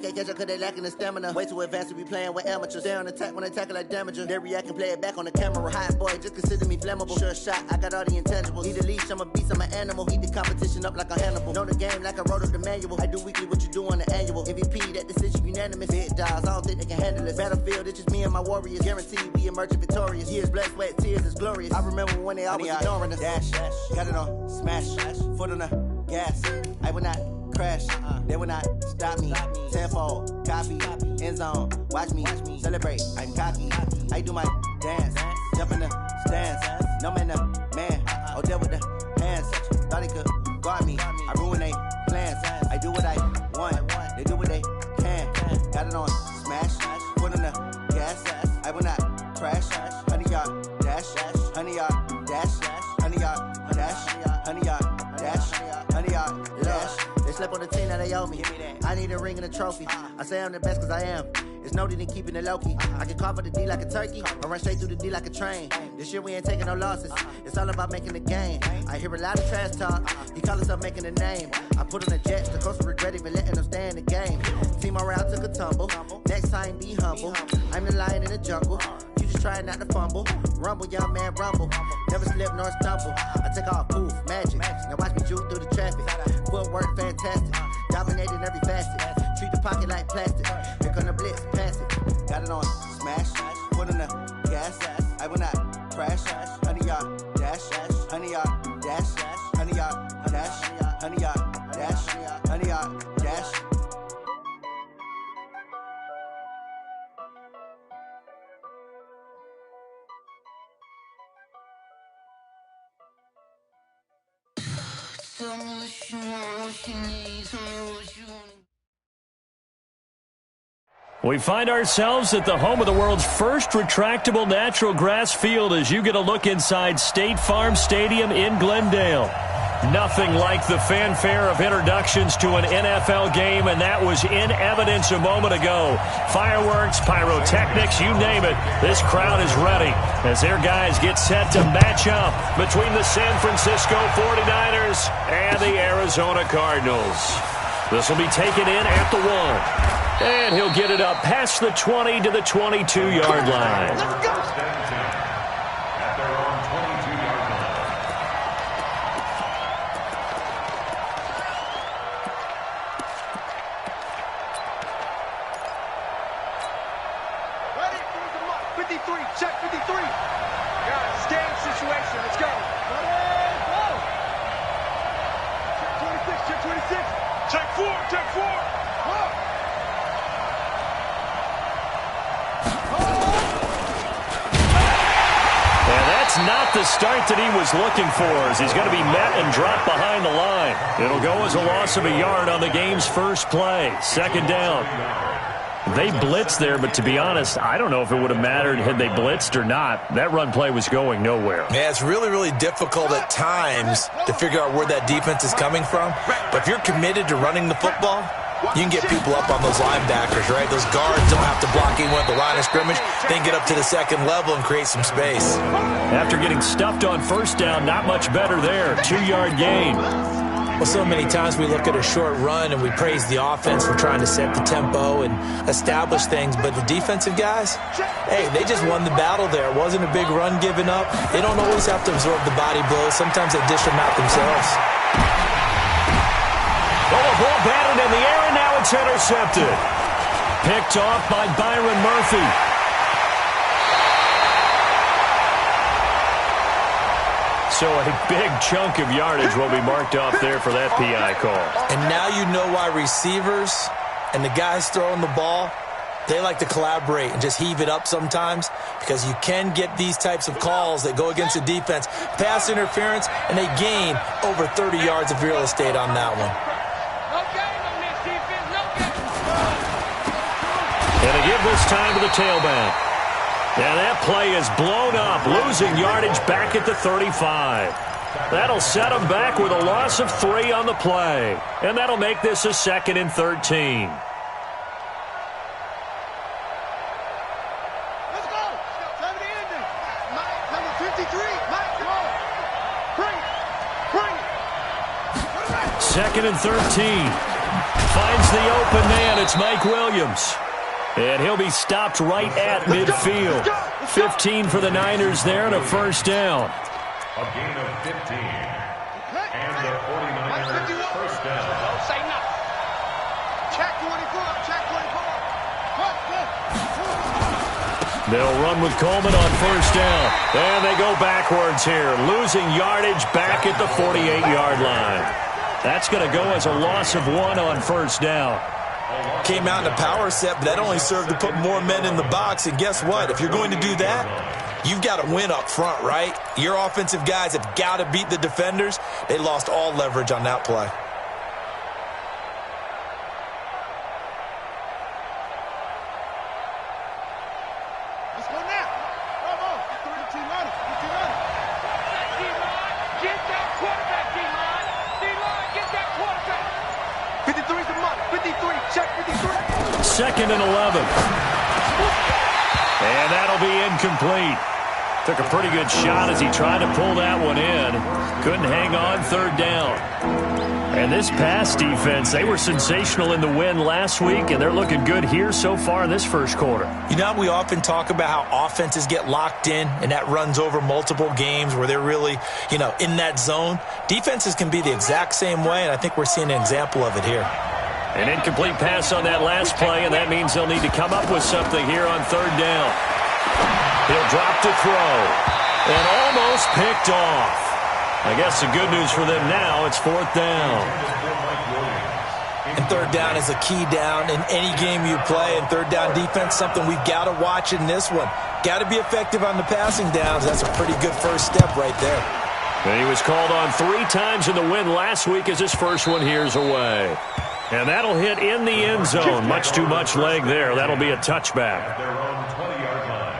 They catch up cause they lacking the stamina. Way too advanced to be playing with amateurs. They on attack when they tackle like damager. They react and play it back on the camera. Hot boy, just consider me flammable. Sure shot, I got all the intangibles. Need a leash, I'm a beast, I'm an animal. Eat the competition up like a Hannibal. Know the game like I wrote up the manual. I do weekly what you do on the annual. MVP, that decision unanimous. Big dogs, I don't think they can handle it. Battlefield, it's just me and my warriors. Guaranteed we emerging victorious. Years, blood, sweat, tears, it's glorious. I remember when they always ignoring us. Dash, got it on, smash, foot on the gas. I will not crash, they will not stop me. Tenfold, copy, end zone, watch me celebrate. I'm cocky, I do my dance, jump in the stands. No man, the man, oh there with the hands. Thought he could guard me, I ruin they plans. I do what I want, they do what they can. Got it on smash, foot on the gas. I will not crash. 100-yard dash, 100-yard dash, 100-yard dash, 100-yard dash, 100-yard dash. They slept on the team that they owe me. I need a ring and a trophy. I say I'm the best cause I am. It's noted in keeping it low-key. I can carve up the D like a turkey or run straight through the D like a train. This year we ain't taking no losses. It's all about making the game. I hear a lot of trash talk. He call himself making a name. I put on the Jets. The coach will regret even letting them stay in the game. Team morale took a tumble. Next time be humble. I'm the lion in the jungle. You just trying not to fumble. Rumble, young man, rumble. Never slip nor stumble. I take off, poof, magic. Now watch me juke through the traffic. Footwork fantastic. Dominating every facet. Treat the pocket like plastic. Here come the blitz, pass it. Got it on smash. Foot on the gas. I will not crash. 100-yard dash. 100-yard dash. 100-yard dash. 100-yard dash. 100-yard dash. Tell me what you want, what you need, tell me what you want. We find ourselves at the home of the world's first retractable natural grass field as you get a look inside State Farm Stadium in Glendale. Nothing like the fanfare of introductions to an NFL game, and that was in evidence a moment ago. Fireworks, pyrotechnics, you name it. This crowd is ready as their guys get set to match up between the San Francisco 49ers and the Arizona Cardinals. This will be taken in at the 1. And he'll get it up past the 20 to the 22-yard line. Let's go. At their own 22-yard line. Ready? 53. Check 53. Guys, game situation. Let's go. Ready? Go. Check 26. Check 26. Check 4. Check 4. Whoa. That's not the start that he was looking for, as he's going to be met and dropped behind the line. It'll go as a loss of a yard on the game's first play. Second down. They blitzed there, but to be honest, I don't know if it would have mattered had they blitzed or not. That run play was going nowhere. Yeah, it's really, really difficult at times to figure out where that defense is coming from. But if you're committed to running the football, you can get people up on those linebackers, right? Those guards don't have to block anyone at the line of scrimmage. They can get up to the second level and create some space. After getting stuffed on first down, not much better there. 2-yard gain. Well, so many times we look at a short run and we praise the offense for trying to set the tempo and establish things. But the defensive guys, hey, they just won the battle there. It wasn't a big run given up. They don't always have to absorb the body blows. Sometimes they dish them out themselves. Oh, a ball batted in the air, and now it's intercepted. Picked off by Byron Murphy. So a big chunk of yardage will be marked off there for that PI call. And now you know why receivers and the guys throwing the ball, they like to collaborate and just heave it up sometimes, because you can get these types of calls that go against the defense. Pass interference, and they gain over 30 yards of real estate on that one. And they give this time to the tailback. And that play is blown up, losing yardage back at the 35. That'll set them back with a loss of 3 on the play. And that'll make this a 2nd and 13. Let's go. Time of the ending. Number 53. Mike, come on. Bring it. Bring it. 2nd and 13. finds the open man. It's Mike Williams. And he'll be stopped right at midfield. 15 for the Niners there and a first down. A gain of 15. And the 49ers first down. Don't say nothing. Check 24. Check 24. They'll run with Coleman on first down. And they go backwards here, losing yardage back at the 48-yard line. That's going to go as a loss of 1 on first down. Came out in a power set, but that only served to put more men in the box. And guess what? If you're going to do that, you've got to win up front, right? Your offensive guys have got to beat the defenders. They lost all leverage on that play. Let's go now. Come on. Get that quarterback, D-line. D-line, get that quarterback. 53's the money. 53. Check 53. Second and 11. And that'll be incomplete. Took a pretty good shot as he tried to pull that one in. Couldn't hang on, third down. And this pass defense, they were sensational in the win last week, and they're looking good here so far in this first quarter. You know, we often talk about how offenses get locked in, and that runs over multiple games where they're really, in that zone. Defenses can be the exact same way, and I think we're seeing an example of it here. An incomplete pass on that last play, and that means they'll need to come up with something here on third down. He'll drop to throw, and almost picked off. I guess the good news for them now, it's fourth down. And third down is a key down in any game you play, and third down defense, something we've got to watch in this one. Got to be effective on the passing downs. That's a pretty good first step right there. And he was called on 3 times in the win last week as his first one here's away. And that'll hit in the end zone. Much too much leg there. That'll be a touchback. Their own 20-yard line.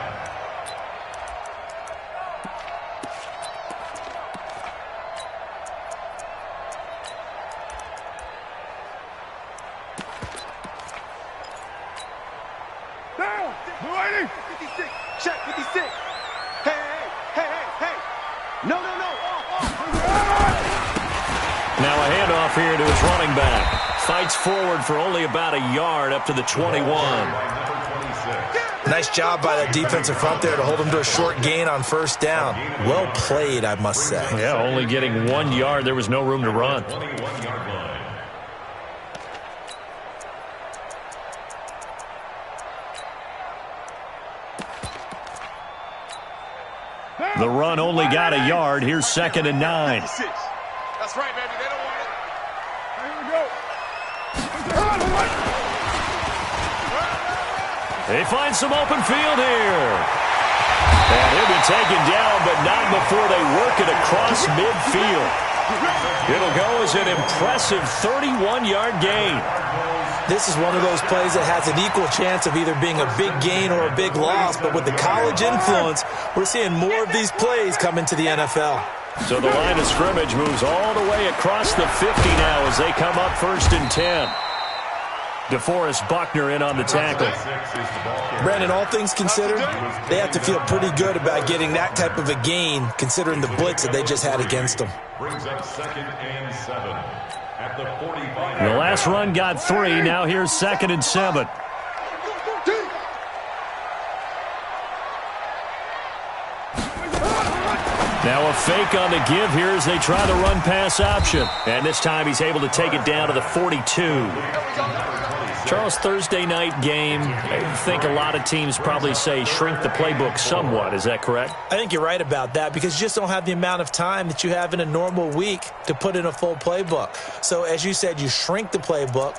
Down. 56. Check 56. Hey. No. Now a handoff here to his running back. Fights forward for only about a yard up to the 21. Nice job by that defensive front there to hold him to a short gain on first down. Well played, I must say. Yeah, only getting 1 yard. There was no room to run. 21-yard line. The run only got a yard. Here's 2nd and 9. That's right, baby. They don't want it. Here we go. They find some open field here. And he'll be taken down, but not before they work it across midfield. It'll go as an impressive 31-yard gain. This is one of those plays that has an equal chance of either being a big gain or a big loss, but with the college influence, we're seeing more of these plays come into the NFL. So the line of scrimmage moves all the way across the 50 now as they come up 1st and 10. DeForest Buckner in on the tackle. Brandon, all things considered, they have to feel pretty good about getting that type of a gain, considering the blitz that they just had against them. Brings up 2nd and 7 at the 45. The last run got 3. Now here's 2nd and 7. Now a fake on the give here as they try the run-pass option. And this time he's able to take it down to the 42. Charles, Thursday night game, I think a lot of teams probably say shrink the playbook somewhat. Is that correct? I think you're right about that because you just don't have the amount of time that you have in a normal week to put in a full playbook. So as you said, you shrink the playbook,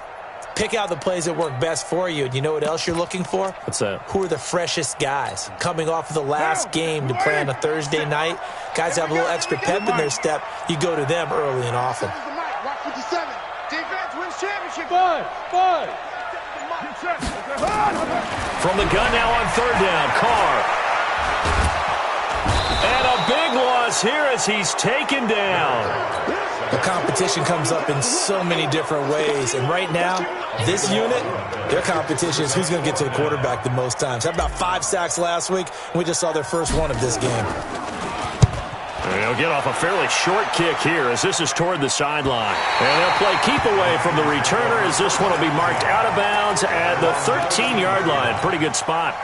pick out the plays that work best for you. And you know what else you're looking for? What's that? Who are the freshest guys coming off of the last game to play on a Thursday night? Guys have a little extra pep in their step. You go to them early and often. Defense wins championship. Five. From the gun now on 3rd down, Carr. And a big loss here as he's taken down. The competition comes up in so many different ways. And right now, this unit, their competition is who's going to get to the quarterback the most times. Had about 5 sacks last week, and we just saw their first one of this game. He'll get off a fairly short kick here as this is toward the sideline. And they'll play keep away from the returner as this one will be marked out of bounds at the 13-yard line. Pretty good spot.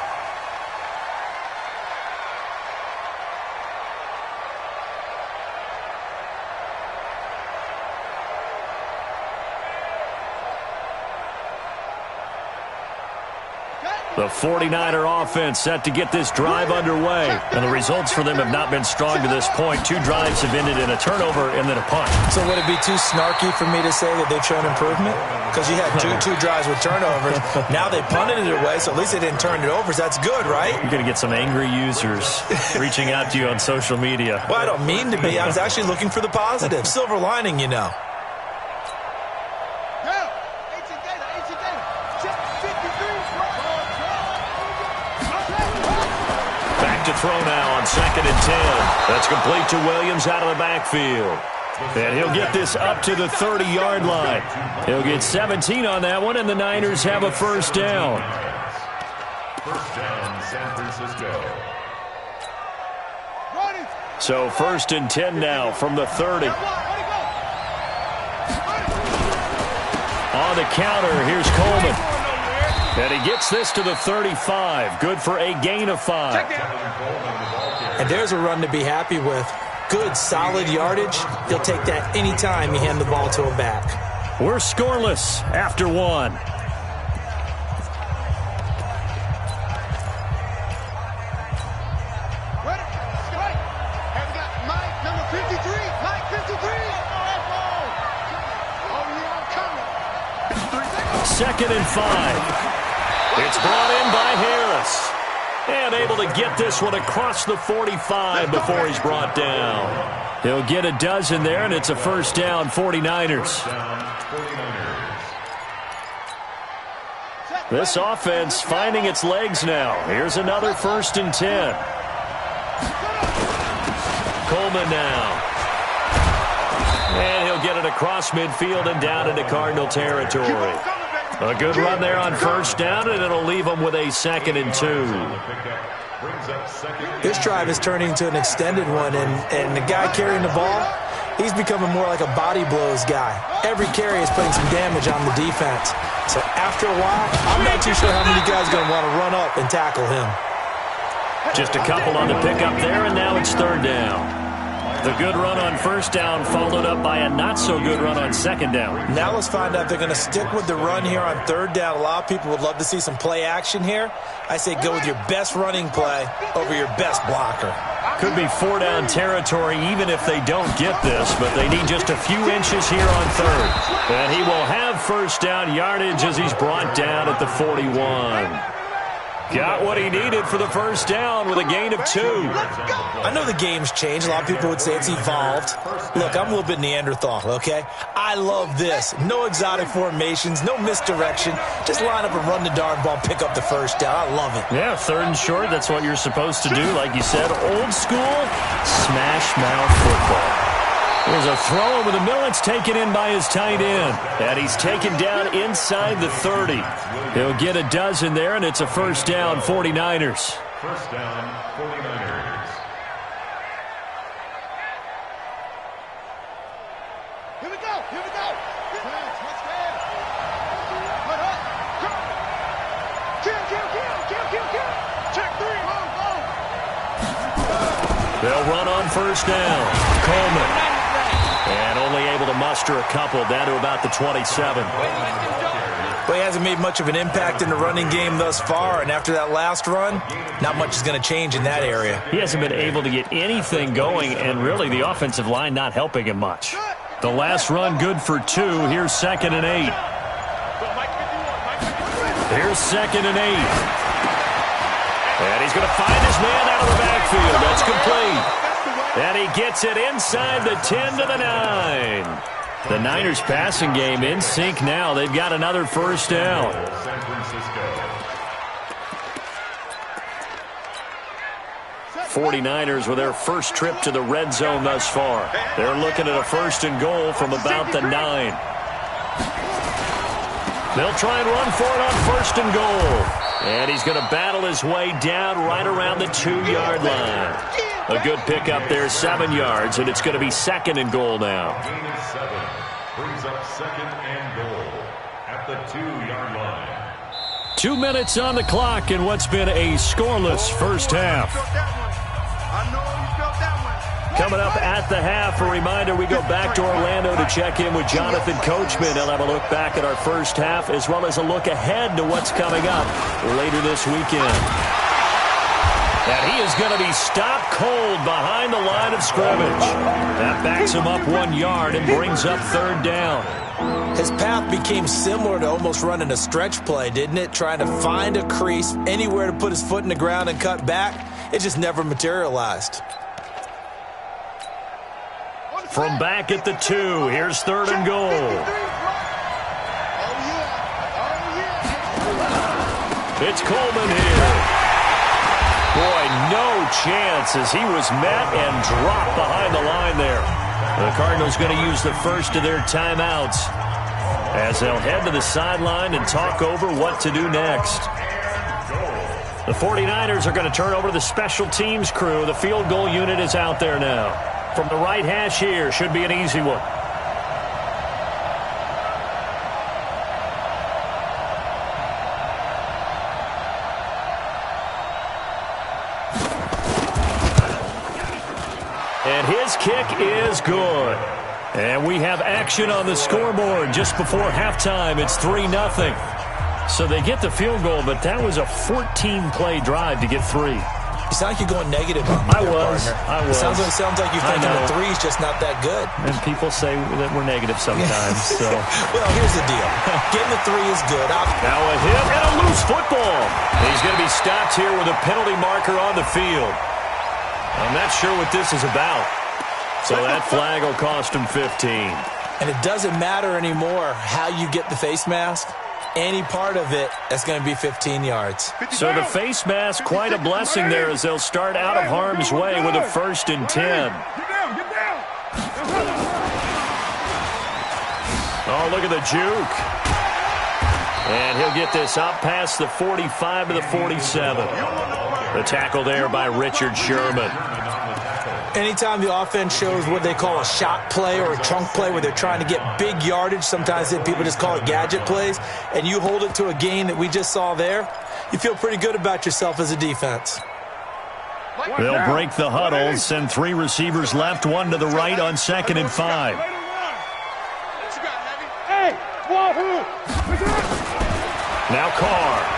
The 49er offense set to get this drive underway. And the results for them have not been strong to this point. 2 drives have ended in a turnover and then a punt. So would it be too snarky for me to say that they've shown improvement? Because you had two drives with turnovers. Now they punted it away, so at least they didn't turn it over. So that's good, right? You're going to get some angry users reaching out to you on social media. Well, I don't mean to be. I was actually looking for the positive. Silver lining, you know. To throw now on 2nd and 10. That's complete to Williams out of the backfield. And he'll get this up to the 30-yard line. He'll get 17 on that one, and the Niners have a first down. First down, San Francisco. So 1st and 10 now from the 30. On the counter, here's Coleman. And he gets this to the 35. Good for a gain of 5. And there's a run to be happy with. Good, solid yardage. He'll take that anytime you hand the ball to him back. We're scoreless after 1. Second and 5. It's brought in by Harris. And able to get this one across the 45 before he's brought down. He'll get a dozen there, and it's a first down, 49ers. This offense finding its legs now. Here's another 1st and 10. Coleman now. And he'll get it across midfield and down into Cardinal territory. A good run there on first down, and it'll leave them with a 2nd and 2. This drive is turning into an extended one, and the guy carrying the ball, he's becoming more like a body blows guy. Every carry is putting some damage on the defense. So after a while, I'm not too sure how many guys are going to want to run up and tackle him. Just a couple on the pickup there, and now it's 3rd down. The good run on first down followed up by a not-so-good run on 2nd down. Now let's find out if they're going to stick with the run here on 3rd down. A lot of people would love to see some play action here. I say go with your best running play over your best blocker. Could be 4-down territory even if they don't get this, but they need just a few inches here on 3rd. And he will have first down yardage as he's brought down at the 41. Got what he needed for the first down with a gain of 2. I know the game's changed. A lot of people would say it's evolved. Look, I'm a little bit Neanderthal, okay? I love this. No exotic formations, no misdirection. Just line up and run the darn ball, pick up the first down. I love it. Yeah, 3rd and short, that's what you're supposed to do. Like you said, old school, smash mouth football. There's a throw over the middle. It's taken in by his tight end. And he's taken down inside the 30. He'll get a dozen there, and it's a first down, 49ers. First down, 49ers. Here we go. Let's go. Kill. Check 3. They'll run on first down. Coleman. And only able to muster a couple down to about the 27. Well, he hasn't made much of an impact in the running game thus far, and after that last run, not much is going to change in that area. He hasn't been able to get anything going, and really the offensive line not helping him much. The last run good for 2. Here's 2nd and 8. Here's 2nd and 8. And he's going to find his man out of the backfield. That's complete. And he gets it inside the 10 to the 9. The Niners passing game in sync now. They've got another first down. San Francisco. 49ers with their first trip to the red zone thus far. They're looking at a 1st and goal from about the 9. They'll try and run for it on 1st and goal. And he's going to battle his way down right around the 2-yard line. A good pickup there, 7 yards, and it's going to be 2nd and goal now. Gain of 7 brings up 2nd and goal at the 2-yard line. 2 minutes on the clock in what's been a scoreless first half. Coming up at the half, a reminder, we go back to Orlando to check in with Jonathan Coachman. He'll have a look back at our first half as well as a look ahead to what's coming up later this weekend. And he is going to be stopped cold behind the line of scrimmage. That backs him up 1 yard and brings up 3rd down. His path became similar to almost running a stretch play, didn't it? Trying to find a crease, anywhere to put his foot in the ground and cut back. It just never materialized. From back at the 2, here's 3rd and goal. It's Coleman here. Boy, no chance as he was met and dropped behind the line there. The Cardinals going to use the first of their timeouts as they'll head to the sideline and talk over what to do next. The 49ers are going to turn over to the special teams crew. The field goal unit is out there now. From the right hash here, should be an easy one. And his kick is good. And we have action on the scoreboard just before halftime. It's 3-0. So they get the field goal, but that was a 14-play drive to get 3. You sound like you're going negative on me. I was. It sounds like you're thinking the 3's just not that good. And people say that we're negative sometimes. So. Well, here's the deal. Getting the 3 is good. Now a hit and a loose football. He's going to be stopped here with a penalty marker on the field. I'm not sure what this is about. So that flag will cost him 15. And it doesn't matter anymore how you get the face mask. Any part of it, that's going to be 15 yards. So the face mask, quite a blessing there as they'll start out of harm's way with a 1st and 10. Oh, look at the juke. And he'll get this up past the 45 to the 47. The tackle there by Richard Sherman. Anytime the offense shows what they call a shot play or a chunk play where they're trying to get big yardage, sometimes people just call it gadget plays, and you hold it to a gain that we just saw there, you feel pretty good about yourself as a defense. They'll break the huddle, send 3 receivers left, 1 to the right on 2nd and 5. Now Carr.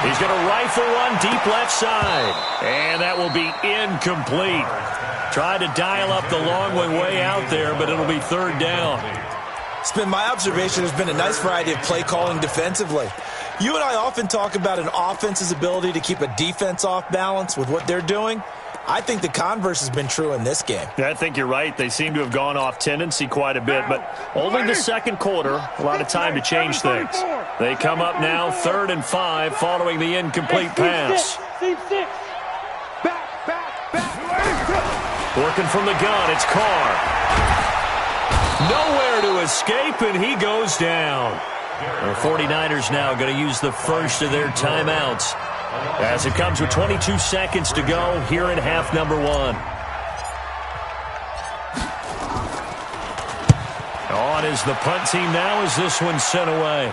He's going to rifle one deep left side. And that will be incomplete. Tried to dial up the long way out there, but it'll be 3rd down. It's been my observation there's been a nice variety of play calling defensively. You and I often talk about an offense's ability to keep a defense off balance with what they're doing. I think the converse has been true in this game. Yeah, I think you're right. They seem to have gone off tendency quite a bit, but only the 2nd quarter, a lot of time to change things. They come up now 3rd and 5 following the incomplete pass. Working from the gun, it's Carr. Nowhere to escape, and he goes down. The 49ers now going to use the first of their timeouts as it comes with 22 seconds to go here in half number 1. On is the punt team now as this one's sent away.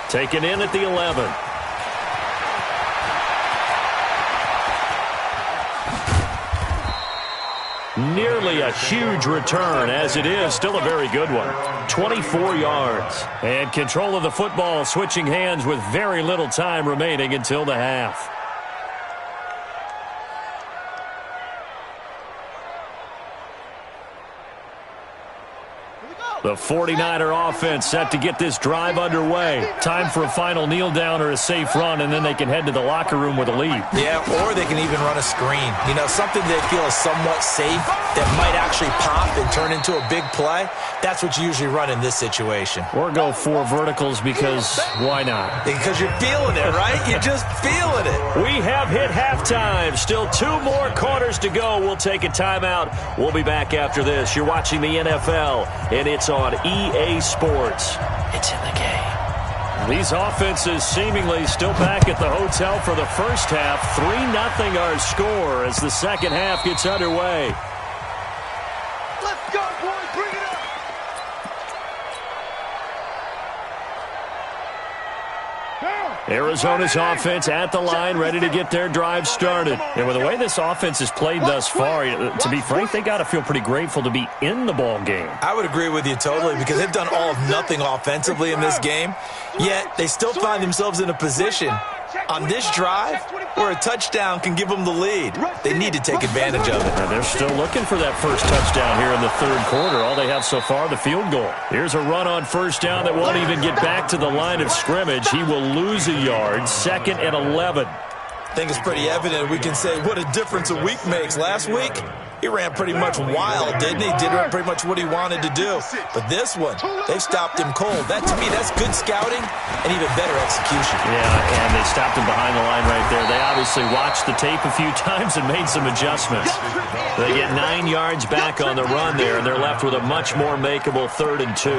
Taken in at the 11. Nearly a huge return, as it is still a very good one. 24 yards. And control of the football switching hands with very little time remaining until the half. The 49er offense set to get this drive underway. Time for a final kneel down or a safe run, and then they can head to the locker room with a lead. Yeah, or they can even run a screen. You know, something they feel is somewhat safe that might actually pop and turn into a big play. That's what you usually run in this situation. Or go 4 verticals because why not? Because you're feeling it, right? You're just feeling it. We have hit halftime. Still 2 more quarters to go. We'll take a timeout. We'll be back after this. You're watching the NFL, and it's on EA Sports. It's in the game. These offenses seemingly still back at the hotel for the first half. 3-0 our score as the second half gets underway. Let's go, boys. Bring it up. Arizona's offense at the line, ready to get their drive started. And with the way this offense has played thus far, to be frank, they got to feel pretty grateful to be in the ball game. I would agree with you totally because they've done all of nothing offensively in this game, yet they still find themselves in a position on this drive where a touchdown can give them the lead. They need to take advantage of it. And they're still looking for that first touchdown here in the third quarter. All they have so far, the field goal. Here's a run on first down that won't even get back to the line of scrimmage. He will lose a yard, 2nd and 11. I think it's pretty evident. We can say what a difference a week makes. Last week, he ran pretty much wild, didn't he? Did pretty much what he wanted to do. But this one, they've stopped him cold. That, to me, that's good scouting and even better execution. Yeah, and they stopped him behind the line right there. They obviously watched the tape a few times and made some adjustments. They get 9 yards back on the run there, and they're left with a much more makeable 3rd and 2.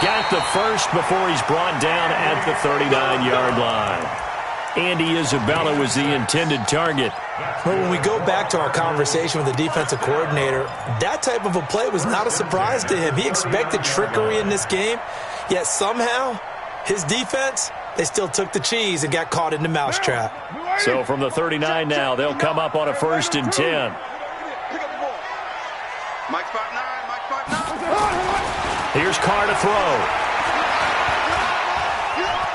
Got the first before he's brought down at the 39-yard line. Andy Isabella was the intended target. But when we go back to our conversation with the defensive coordinator, that type of a play was not a surprise to him. He expected trickery in this game, yet somehow his defense, they still took the cheese and got caught in the mousetrap. So from the 39 now, they'll come up on a 1st and 10. Mike 5'9", Mike 5'9". Here's Carr to throw.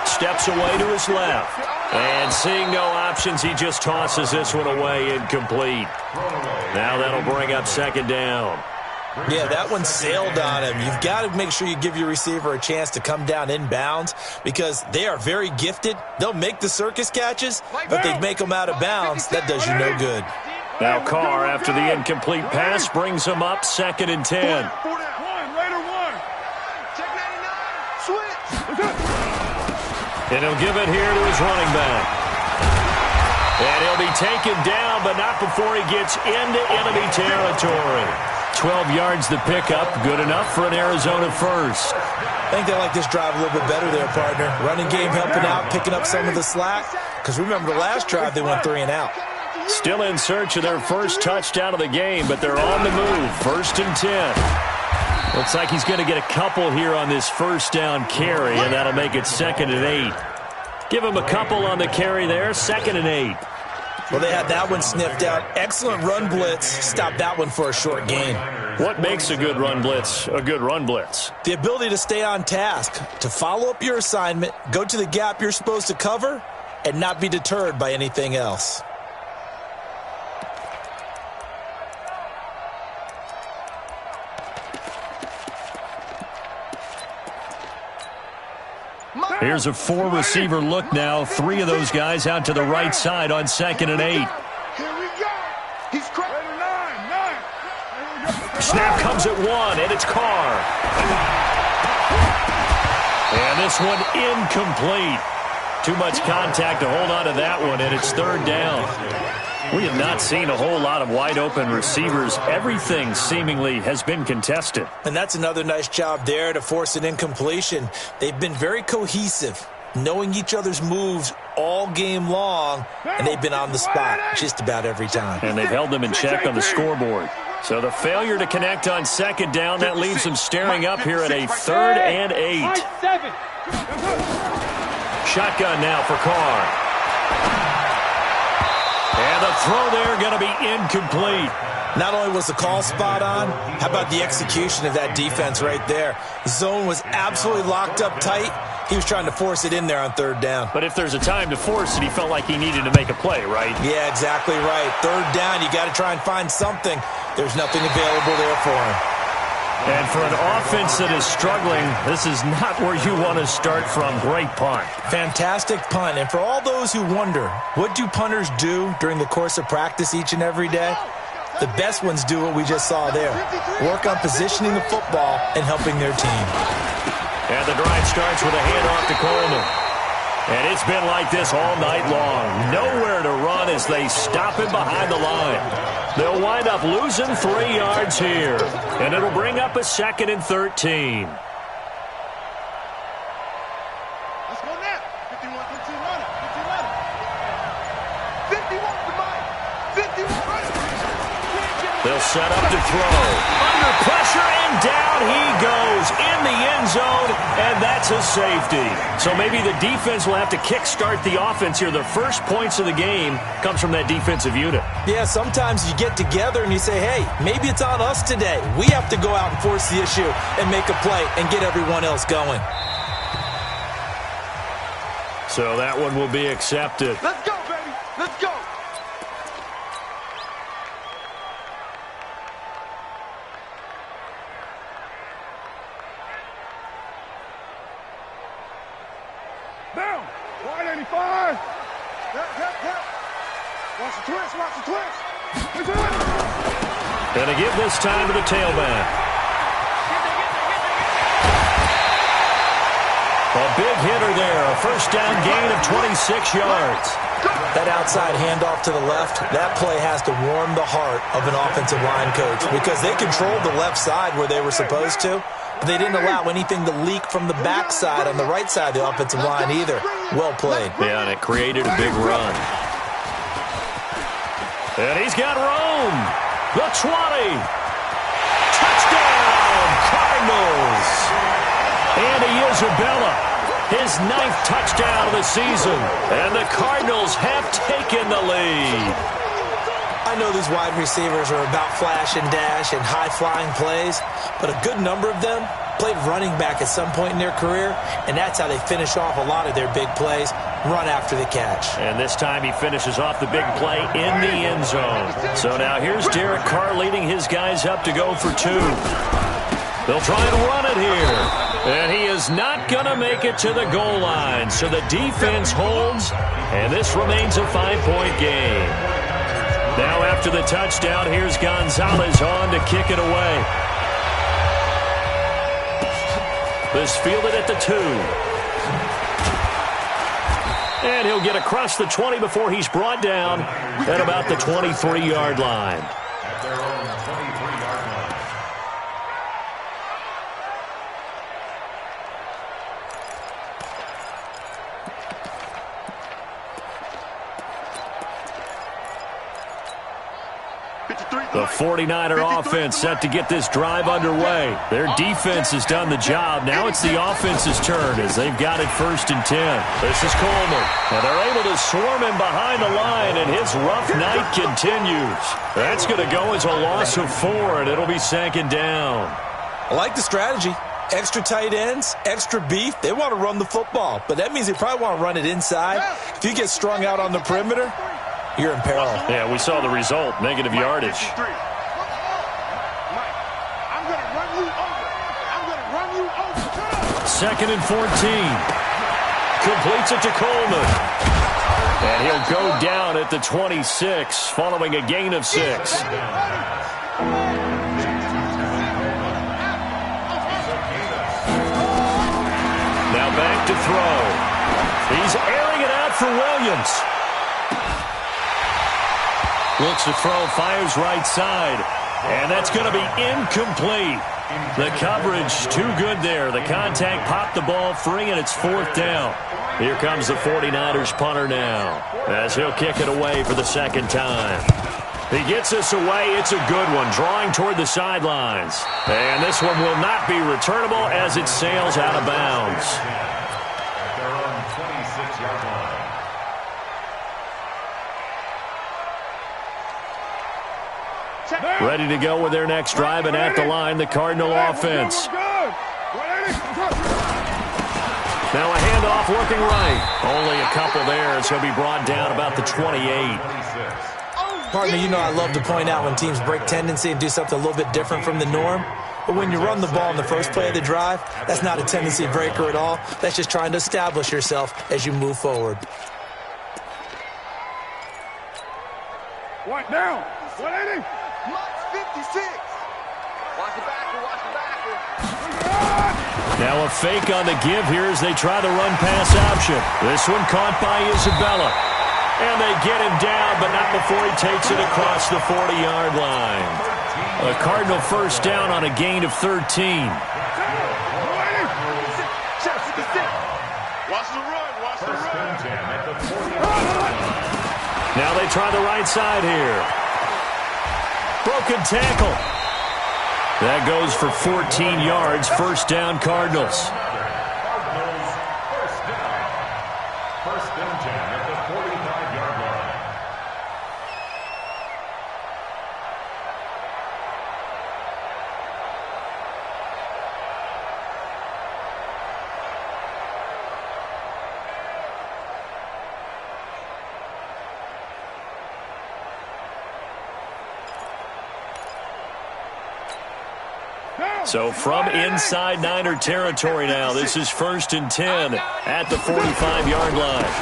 Steps away to his left. And seeing no options, he just tosses this one away, incomplete. Now that'll bring up 2nd down. Yeah, that one sailed on him. You've got to make sure you give your receiver a chance to come down inbounds because they are very gifted. They'll make the circus catches, but they make them out of bounds. That does you no good. Now Carr, after the incomplete pass, brings him up 2nd and 10. And he'll give it here to his running back. And he'll be taken down, but not before he gets into enemy territory. 12 yards to pick up. Good enough for an Arizona first. I think they like this drive a little bit better there, partner. Running game helping out, picking up some of the slack. Because remember, the last drive they went 3 and out. Still in search of their first touchdown of the game, but they're on the move. 1st and 10. Looks like he's going to get a couple here on this first down carry, and that'll make it 2nd and 8. Give him a couple on the carry there, 2nd and 8. Well, they had that one sniffed out. Excellent run blitz. Stopped that one for a short gain. What makes a good run blitz a good run blitz? The ability to stay on task, to follow up your assignment, go to the gap you're supposed to cover, and not be deterred by anything else. Here's a 4-receiver look now. 3 of those guys out to the right side on 2nd and 8. Here we go. He's cracked. 9. Snap comes at 1, and it's Carr. And this one incomplete. Too much contact to hold on to that one, and it's 3rd down. We have not seen a whole lot of wide-open receivers. Everything seemingly has been contested. And that's another nice job there to force an incompletion. They've been very cohesive, knowing each other's moves all game long, and they've been on the spot just about every time. And they've held them in check on the scoreboard. So the failure to connect on 2nd down, that leaves them staring up here at a 3rd and 8. Shotgun now for Carr. And the throw there going to be incomplete. Not only was the call spot on, how about the execution of that defense right there? The zone was absolutely locked up tight. He was trying to force it in there on 3rd down. But if there's a time to force it, he felt like he needed to make a play, right? Yeah, exactly right. 3rd down, you got to try and find something. There's nothing available there for him. And for an offense that is struggling, this is not where you want to start from. Great punt. Fantastic punt. And for all those who wonder, what do punters do during the course of practice each and every day? The best ones do what we just saw there. Work on positioning the football and helping their team. And the drive starts with a handoff to Coleman. And it's been like this all night long. Nowhere to run as they stop him behind the line. They'll wind up losing 3 yards here. And it'll bring up a 2nd and 13. Let's go now. 51, 15, run it. 50, run it. 51, Mike. 51, run it. They'll set up to throw. Under pressure, and down he goes in the end zone, and that's a safety. So maybe the defense will have to kickstart the offense here. The first points of the game comes from that defensive unit. Yeah, sometimes you get together and you say, hey, maybe it's on us today. We have to go out and force the issue and make a play and get everyone else going. So that one will be accepted. Let's go, baby. Let's go. Down. 185. Yep. Watch the twist. Watch the twist. We're doing it. Gonna give this time to the tailback. A big hitter there. A first down gain of 26 yards. That outside handoff to the left, that play has to warm the heart of an offensive line coach because they controlled the left side where they were supposed to. But they didn't allow anything to leak from the backside on the right side of the offensive line either. Well played. Yeah, and it created a big run. And he's got room. The 20. Touchdown, Cardinals. Andy Isabella, his 9th touchdown of the season. And the Cardinals have taken the lead. I know these wide receivers are about flash and dash and high-flying plays, but a good number of them played running back at some point in their career, and that's how they finish off a lot of their big plays, run after the catch. And this time he finishes off the big play in the end zone. So now here's Derek Carr leading his guys up to go for 2. They'll try and run it here. And he is not going to make it to the goal line. So the defense holds, and this remains a 5-point game. Now after the touchdown, here's Gonzalez on to kick it away. This fielded at the 2. And he'll get across the 20 before he's brought down at about the 23-yard line. At their own 23-yard line. The 49er offense set to get this drive underway. Their defense has done the job. Now it's the offense's turn as they've got it 1st and 10. This is Coleman. And they're able to swarm him behind the line, and his rough night continues. That's going to go as a loss of 4, and it'll be 2nd down. I like the strategy. Extra tight ends, extra beef. They want to run the football, but that means they probably want to run it inside. If you get strung out on the perimeter, you're in peril. Yeah, we saw the result, negative yardage. I'm going to run you over. I'm going to run you over. 2nd and 14. Completes it to Coleman. And he'll go down at the 26 following a gain of 6. Now back to throw. He's airing it out for Williams. Looks to throw, fires right side. And that's going to be incomplete. The coverage too good there. The contact popped the ball free, and it's 4th down. Here comes the 49ers punter now as he'll kick it away for the 2nd time. He gets this away. It's a good one, drawing toward the sidelines. And this one will not be returnable as it sails out of bounds. At their own 26-yard line. Ready to go with their next drive, and at the line, the Cardinal offense. Now a handoff looking right. Only a couple there as he'll be brought down about the 28. Partner, you know I love to point out when teams break tendency and do something a little bit different from the norm. But when you run the ball in the first play of the drive, that's not a tendency breaker at all. That's just trying to establish yourself as you move forward. What now? 180. Watch the backer, watch the backer. Now a fake on the give here as they try the run-pass option. This one caught by Isabella. And they get him down, but not before he takes it across the 40-yard line. A Cardinal first down on a gain of 13. Watch the run, watch the run. Now they try the right side here. Broken tackle. That goes for 14 yards. First down, Cardinals. First and 10 at the 45-yard line. So from inside Niner territory now, this is first and 10 at the 45-yard line.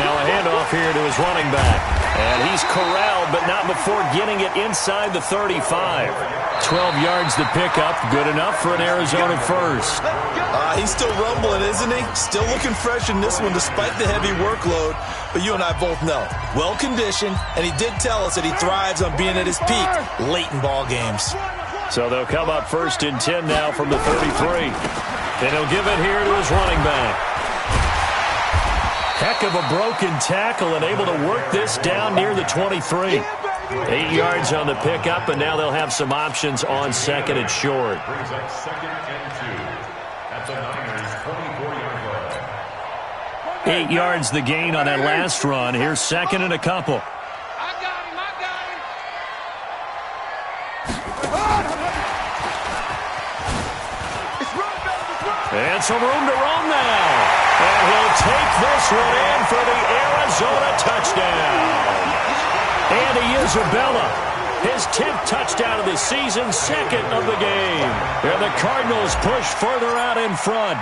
Now a handoff here to his running back. And he's corralled, but not before getting it inside the 35. 12 yards to pick up, good enough for an Arizona first. He's still rumbling, isn't he? Still looking fresh in this one despite the heavy workload. But you and I both know, well-conditioned, and he did tell us that he thrives on being at his peak late in ball games. So they'll come up first and 10 now from the 33. And he'll give it here to his running back. Heck of a broken tackle and able to work this down near the 23. 8 yards on the pickup, and now they'll have some options on second and short. Brings up second and 2 at the Niners' 24-yard line. 8 yards the gain on that last run. Here's second and a couple. And some room to roam now. And he'll take this one in for the Arizona touchdown. Andy Isabella, his 10th touchdown of the season, second of the game. And the Cardinals push further out in front.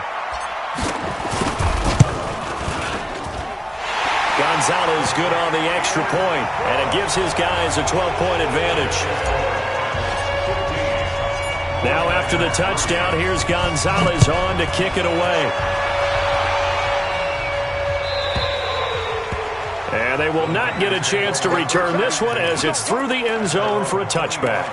Gonzalez good on the extra point, and it gives his guys a 12-point advantage. Now after the touchdown, here's Gonzalez on to kick it away. And they will not get a chance to return this one as it's through the end zone for a touchback.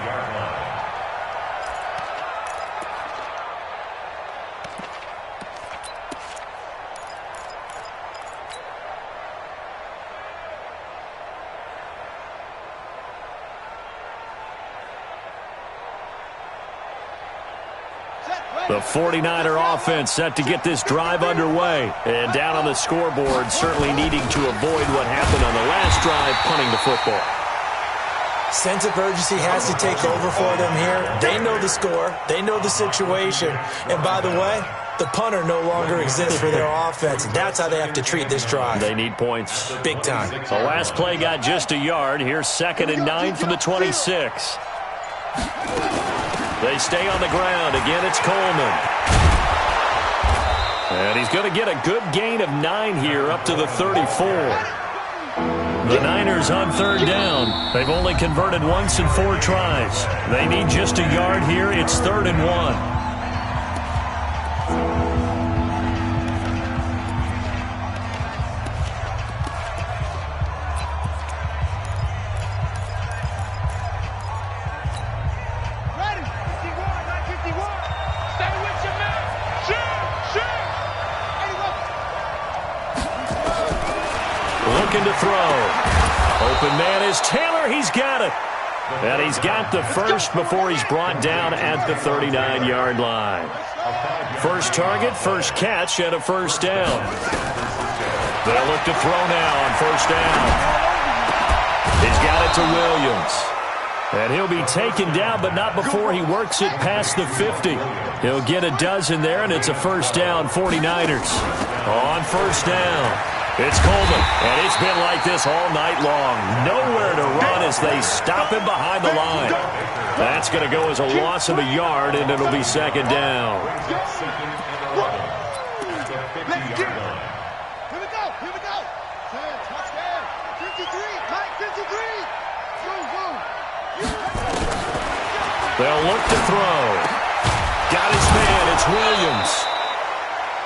The 49er offense set to get this drive underway. And down on the scoreboard, certainly needing to avoid what happened on the last drive, punting the football. Sense of urgency has to take over for them here. They know the score. They know the situation. And by the way, the punter no longer exists for their offense. That's how they have to treat this drive. They need points. Big time. The last play got just a yard. Here's second and 9 from the 26. They stay on the ground. Again, it's Coleman. And he's going to get a good gain of 9 here up to the 34. The Niners on third down. They've only converted once in 4 tries. They need just a yard here. It's 3rd and 1. To throw. Open man is Taylor. He's got it. And he's got the first before he's brought down at the 39-yard line. First target, first catch, and a first down. They'll look to throw now on first down. He's got it to Williams. And he'll be taken down, but not before he works it past the 50. He'll get a dozen there, and it's a first down, 49ers. On first down. It's Coleman, and it's been like this all night long. Nowhere to run as they stop him behind the line. That's going to go as a loss of a yard, and it'll be second down. They'll look to throw. Got his man. It's Williams.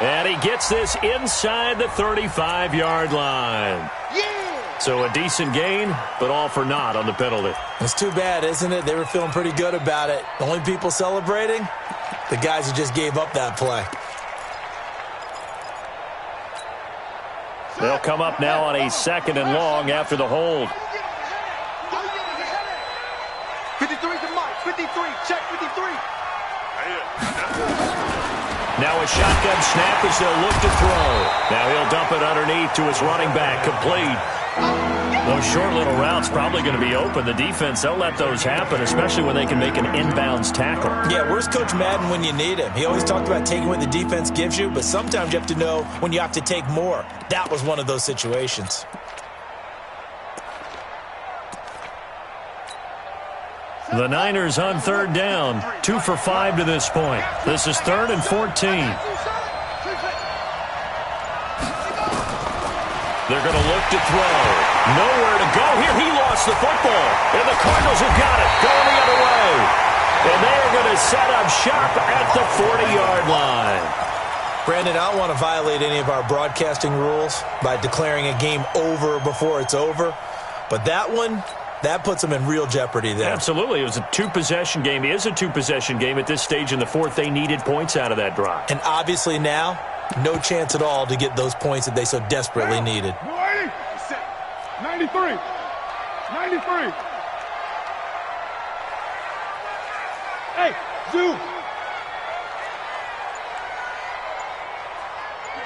And he gets this inside the 35-yard line. So a decent gain, but all for naught on the penalty. It's too bad, isn't it? They were feeling pretty good about it. The only people celebrating? The guys who just gave up that play. They'll come up now on a 2nd and long after the hold. 53's the mark. 53. Check 53. Now a shotgun snap as they'll look to throw. Now he'll dump it underneath to his running back. Complete. Those short little routes probably going to be open. The defense, they'll let those happen, especially when they can make an inbounds tackle. Yeah, where's Coach Madden when you need him? He always talked about taking what the defense gives you, but sometimes you have to know when you have to take more. That was one of those situations. The Niners on 3rd down. 2 for 5 to this point. This is 3rd and 14. They're going to look to throw. Nowhere to go here. He lost the football. And the Cardinals have got it. Going the other way. And they are going to set up shop at the 40-yard line. Brandon, I don't want to violate any of our broadcasting rules by declaring a game over before it's over. But that one, that puts them in real jeopardy there. Absolutely. It was a 2-possession game. It is a 2-possession game at this stage in the 4th. They needed points out of that drive. And obviously now, no chance at all to get those points that they so desperately needed. 93. 93. Hey, Zoo.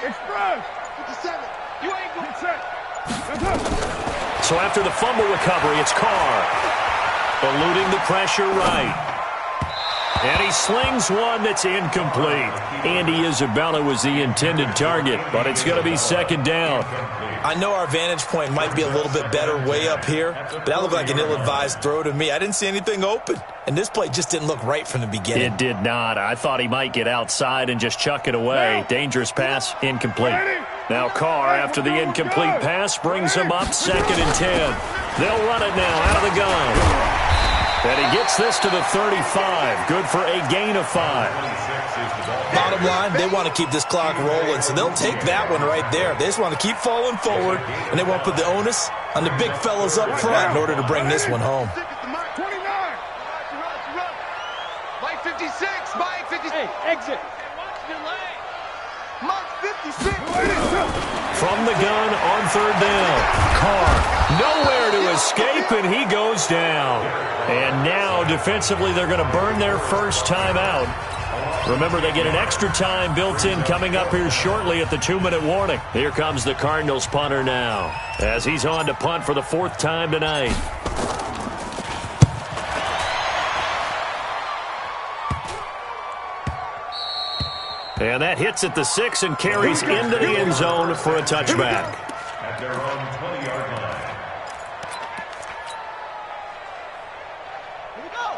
Express. 57. You ain't going to set. So after the fumble recovery, it's Carr. Eluding the pressure right. And he slings one that's incomplete. Andy Isabella was the intended target, but it's going to be 2nd down. I know our vantage point might be a little bit better way up here, but that looked like an ill-advised throw to me. I didn't see anything open, and this play just didn't look right from the beginning. It did not. I thought he might get outside and just chuck it away. Dangerous pass, incomplete. Now Carr, after the incomplete pass, brings him up 2nd and 10. They'll run it now out of the gun. And he gets this to the 35. Good for a gain of 5. Bottom line, they want to keep this clock rolling, so they'll take that one right there. They just want to keep falling forward, and they want to put the onus on the big fellas up front in order to bring this one home. 29. Mike 56. Mike 56. Hey, exit. Mike 56. From the gun on 3rd down. Carr, nowhere to escape, and he goes down. And now, defensively, they're going to burn their first time out. Remember, they get an extra time built in coming up here shortly at the 2-minute warning. Here comes the Cardinals punter now, as he's on to punt for the 4th time tonight. And that hits at the 6 and carries into the end zone for a touchback. At their own 20-yard line.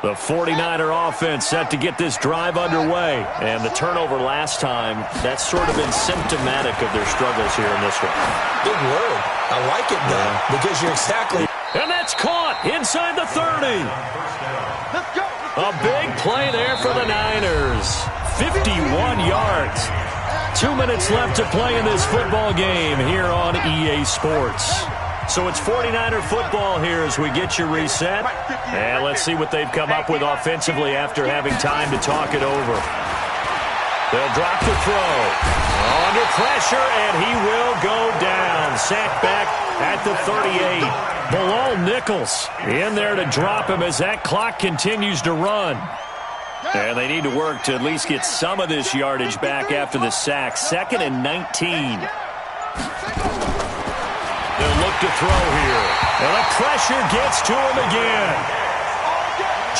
The 49er offense set to get this drive underway. And the turnover last time, that's sort of been symptomatic of their struggles here in this one. Big word. I like it, though, because you're exactly... And that's caught inside the 30. A big play there for the Niners. 51 yards. 2 minutes left to play in this football game here on EA Sports. So it's 49er football here as we get you reset. And let's see what they've come up with offensively after having time to talk it over. They'll drop the throw. Under pressure, and he will go down. Sacked back at the 38. Bilal Nichols in there to drop him as that clock continues to run. And they need to work to at least get some of this yardage back after the sack. 2nd and 19. They'll look to throw here. And the pressure gets to him again.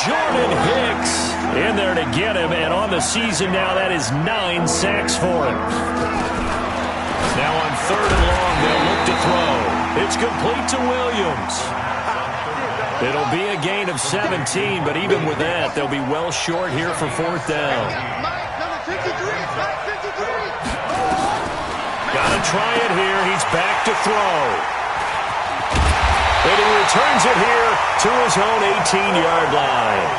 Jordan Hicks in there to get him. And on the season now, that is 9 sacks for him. Now on 3rd and long, they'll look to throw. It's complete to Williams. It'll be a gain of 17, but even with that, they'll be well short here for 4th down. Gotta try it here. He's back to throw. And he returns it here to his own 18-yard line.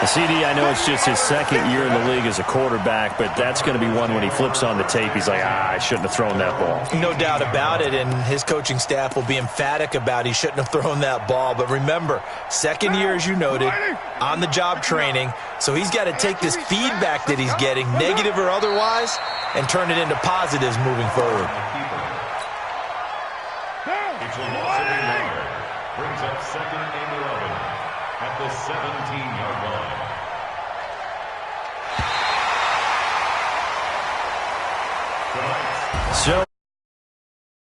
CD, I know it's just his second year in the league as a quarterback, but that's going to be one when he flips on the tape, he's like, I shouldn't have thrown that ball. No doubt about it, and his coaching staff will be emphatic about he shouldn't have thrown that ball. But remember, second year, as you noted, on-the-job training, so he's got to take this feedback that he's getting, negative or otherwise, and turn it into positives moving forward. It's a loss of 11. Brings up second and 11 at the 17-yard line. So